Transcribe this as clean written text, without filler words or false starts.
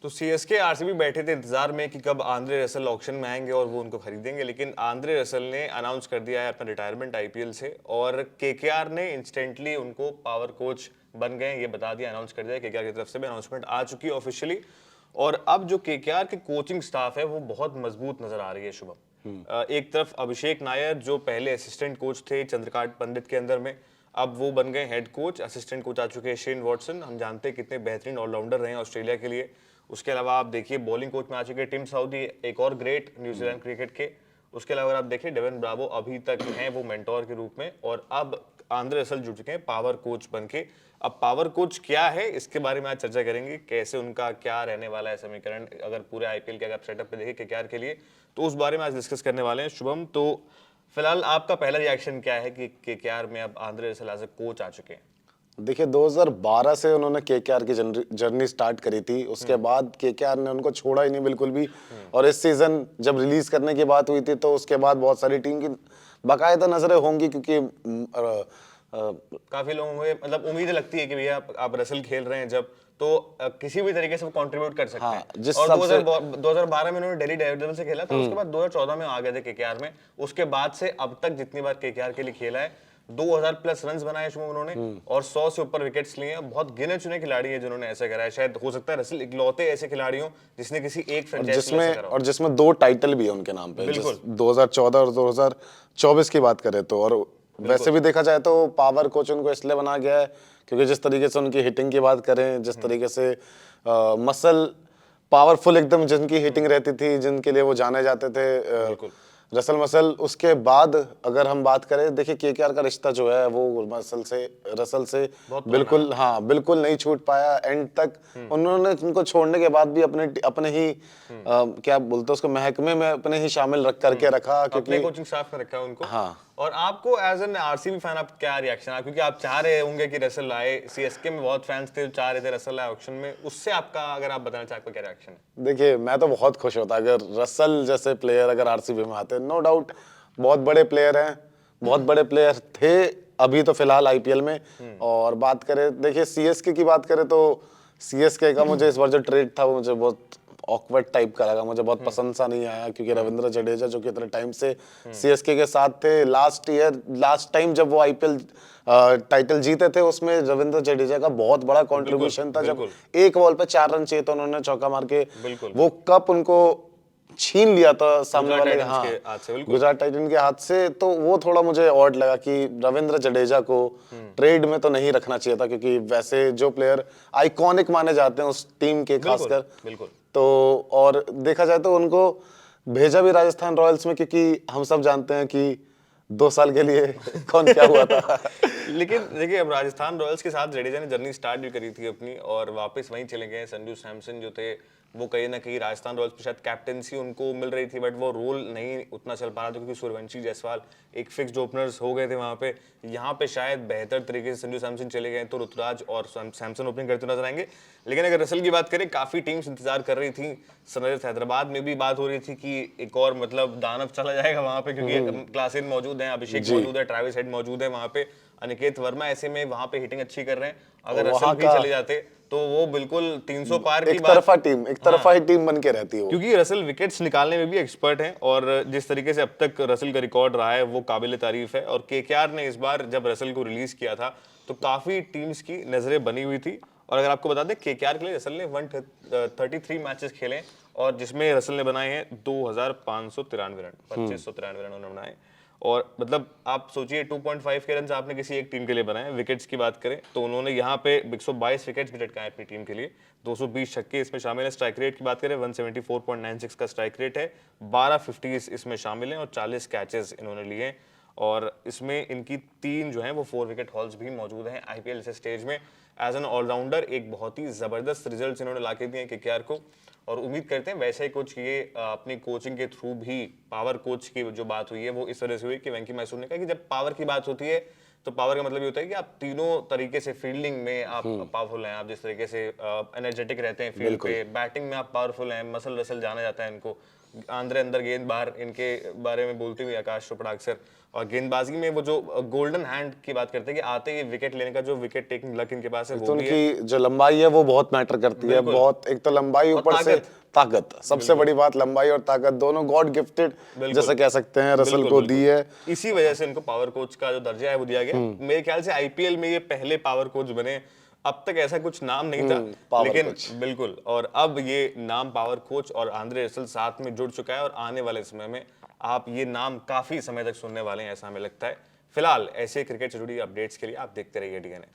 तो CSK RCB बैठे थे इंतजार में कि कब आंद्रे रसल ऑक्शन में आएंगे और वो उनको खरीदेंगे, लेकिन आंद्रे रसल ने अनाउंस कर दिया है अपना रिटायरमेंट आईपीएल से, और केकेआर ने इंस्टेंटली उनको पावर कोच बन गए, ये बता दिया, अनाउंस कर दिया। केकेआर की तरफ से भी अनाउंसमेंट आ चुकी है ऑफिशियली। और अब जो केकेआर की कोचिंग स्टाफ है वो बहुत मजबूत नजर आ रही है शुभम। एक तरफ अभिषेक नायर जो पहले असिस्टेंट कोच थे चंद्रकांत पंडित के अंदर में, अब वो बन गए हेड कोच। असिस्टेंट कोच आ चुके हैं शेन वॉटसन, हम जानते हैं कितने बेहतरीन ऑलराउंडर रहे हैं ऑस्ट्रेलिया के लिए। उसके अलावा आप देखिए बॉलिंग कोच में आ चुके टिम साउदी, एक और ग्रेट न्यूजीलैंड क्रिकेट के। उसके अलावा अगर आप देखिए डेवन ब्रावो अभी तक हैं वो मेंटोर के रूप में, और अब आंद्रे रसल जुड़ चुके हैं पावर कोच बन के। अब पावर कोच क्या है इसके बारे में आज चर्चा करेंगे, कैसे उनका क्या रहने वाला है समीकरण अगर पूरे आईपीएल के अगर सेटअप पे देखें केकेआर के लिए, तो उस बारे में आज डिस्कस करने वाले हैं शुभम। तो फिलहाल आपका पहला रिएक्शन क्या है कि केकेआर में अब Andre Russell as a coach आ चुके हैं? देखिए 2012 से उन्होंने केकेआर की जर्नी स्टार्ट करी थी, उसके बाद केकेआर ने उनको छोड़ा ही नहीं बिल्कुल भी। और इस सीजन जब रिलीज करने की बात हुई थी तो उसके बाद बहुत सारी टीम की बाकायदा नजरें होंगी, क्योंकि काफी लोगों को मतलब उम्मीद लगती है कि भैया आप रसल खेल रहे हैं जब, तो किसी भी तरीके से वो कंट्रीब्यूट कर सकते हैं। जिस और सबसे 2012 में उन्होंने दिल्ली डेयरडेविल्स से खेला था, उसके बाद 2014 में आ गए थे केकेआर में। उसके बाद से अब तक जितनी बार केकेआर के लिए खेला है 2000 प्लस रन्स बनाए शुभम उन्होंने, और 100 से ऊपर विकेट्स लिए हैं। बहुत गिने चुने खिलाड़ी हैं जिन्होंने ऐसा करा है, शायद हो सकता है रसल इकलौते ऐसे खिलाड़ी हो जिसने किसी एक फ्रेंचाइजी में ऐसा करा हो। और जिसमें 2 टाइटल भी है उनके नाम पे, बिल्कुल। 2014 और 2024 की बात करें तो। और वैसे भी देखा जाए तो पावर कोच उनको इसलिए बना गया है क्योंकि जिस तरीके से उनकी हिटिंग की बात करें, जिस तरीके से मसल पावरफुल एकदम जिनकी हिटिंग रहती थी, जिनके लिए वो जाने जाते थे, रसल मसल। उसके बाद अगर हम बात करें, देखिए केकेआर का रिश्ता जो है वो रसल से बिल्कुल बिल्कुल नहीं छूट पाया एंड तक। उन्होंने उनको छोड़ने के बाद भी अपने ही क्या बोलते हैं उसको, महकमे में अपने ही शामिल करके रखा, क्योंकि कोचिंग स्टाफ में रखा है उनको। और आपको एज एन आरसीबी फैन आप क्या रिएक्शन है, क्योंकि आप चाह रहे होंगे कि रसल आए, सीएसके में बहुत फैंस थे जो चाह रहे थे रसल आए ऑक्शन में, उससे आपका अगर आप बताना चाहें आपका क्या रिएक्शन है? देखिए मैं तो बहुत खुश होता अगर रसल जैसे प्लेयर अगर आरसीबी में आते। नो डाउट बहुत बड़े प्लेयर हैं, बहुत बड़े प्लेयर थे अभी तो फिलहाल आईपीएल में। और बात करें, देखिए सीएसके की बात करें तो सीएसके का मुझे इस बार जो ट्रेड था वो मुझे बहुत ऑकवर्ड टाइप का लगा, मुझे बहुत पसंद सा नहीं आया, क्योंकि रविंद्र जडेजा जो कि इतने टाइम से सीएसके के साथ थे, लास्ट टाइम जब वो आईपीएल टाइटल जीते थे उसमें रविंद्र जडेजा का बहुत बड़ा कंट्रीब्यूशन था। जब एक बॉल पे 4 रन चाहिए तो उन्होंने चौका मार के वो कप उनको छीन लिया था सामने वाले गुजरात टाइटन के हाथ से। तो वो थोड़ा मुझे ऑड लगा कि रविंद्र जडेजा को ट्रेड में तो नहीं रखना चाहिए था, क्योंकि वैसे जो प्लेयर आइकॉनिक माने जाते हैं उस टीम के खासकर। तो और देखा जाए तो उनको भेजा भी राजस्थान रॉयल्स में, क्योंकि हम सब जानते हैं कि 2 साल के लिए कौन क्या हुआ था। लेकिन देखिए अब राजस्थान रॉयल्स के साथ जडेजा ने जर्नी स्टार्ट भी करी थी अपनी, और वापस वहीं चले गए। संजू सैमसन जो थे वो कहीं ना कहीं राजस्थान रॉयल्स पे शायद कैप्टेंसी उनको मिल रही थी, बट वो रोल नहीं उतना चल पा रहा था क्योंकि सूर्यवंशी जायसवाल एक फिक्स्ड ओपनर्स हो गए थे वहां पे। यहाँ पे शायद बेहतर तरीके से संजू सैमसन चले गए तो ऋतुराज और सैमसन ओपनिंग करते नजर आएंगे। लेकिन अगर रसल की बात करें, काफी टीम्स इंतजार कर रही थी। सनराइजर्स हैदराबाद में भी बात हो रही थी कि एक और मतलब दानव चला जाएगा वहां पे, क्योंकि क्लासेन मौजूद है, अभिषेक मौजूद है, ट्रेविस हेड मौजूद है वहां पे, अनिकेत वर्मा ऐसे में वहां पे हिटिंग अच्छी कर रहे हैं। अगर रसल भी चले जाते तो वो बिल्कुल 300 पार की बात, एक तरफा ही टीम बन के रहती है वो। क्योंकि रसल विकेट्स निकालने में भी एक्सपर्ट हैं, और जिस तरीके से अब तक रसल का रिकॉर्ड रहा है वो काबिल तारीफ है। और केकेआर ने इस बार जब रसल को रिलीज किया था तो काफी टीम्स की नजरें बनी हुई थी। और अगर आपको बता दें केकेआर के लिए रसल ने 133 मैचेस खेले, और जिसमें रसल ने बनाए हैं 2593 रन, 2593 रन उन्होंने बनाए। और मतलब आप सोचिए 2.5 के रन आपने किसी एक टीम के लिए बनाए। विकेट्स की बात करें तो उन्होंने यहाँ पे 122 विकेट्स भी चटकाए अपनी टीम के लिए, 220 छक्के इसमें शामिल है। स्ट्राइक रेट की बात करें 174.96 का स्ट्राइक रेट है, 12 50s इसमें शामिल हैं, और 40 कैचेस इन्होंने लिए हैं। और इसमें इनकी 3 जो है वो 4 विकेट हॉल्स भी मौजूद हैं आईपीएल से स्टेज में। एज एन ऑलराउंडर एक बहुत ही जबरदस्त रिजल्ट इन्होंने लाके दिए केकेआर को, और उम्मीद करते हैं वैसे ही कुछ ये अपनी कोचिंग के थ्रू भी। पावर कोच की जो बात हुई है वो इस वजह से हुई कि वेंकी मैसूर ने कहा कि जब पावर की बात होती है तो पावर का मतलब ये होता है कि आप तीनों तरीके से फील्डिंग में आप पावरफुल हैं, आप जिस तरीके से एनर्जेटिक रहते हैं फील्ड पे, बैटिंग में आप पावरफुल हैं, मसल रसल जाना जाता है इनको, आंद्रे अंदर गेंद बाहर, इनके बारे में बोलते हुए आकाश चोपड़ा अक्सर। और गेंदबाजी में वो जो गोल्डन हैंड की बात करते हैं कि आते ही विकेट लेने का जो विकेट टेकिंग लक इनके पास है तो वो भी है। उनकी जो लंबाई है वो बहुत मैटर करती है, बहुत। एक तो लंबाई, ऊपर से ताकत, सबसे बड़ी बात लंबाई और ताकत दोनों गॉड गिफ्टेड जैसे कह सकते हैं रसल को दी है। इसी वजह से इनको पावर कोच का जो दर्जा है वो दिया गया। मेरे ख्याल से आईपीएल में ये पहले पावर कोच बने, अब तक ऐसा कुछ नाम नहीं था, पावर लेकिन कोच। बिल्कुल, और अब ये नाम पावर कोच और आंद्रे रसल साथ में जुड़ चुका है और आने वाले समय में आप ये नाम काफी समय तक सुनने वाले हैं, ऐसा हमें लगता है। फिलहाल ऐसे क्रिकेट से जुड़ी अपडेट्स के लिए आप देखते रहिए डीएनए।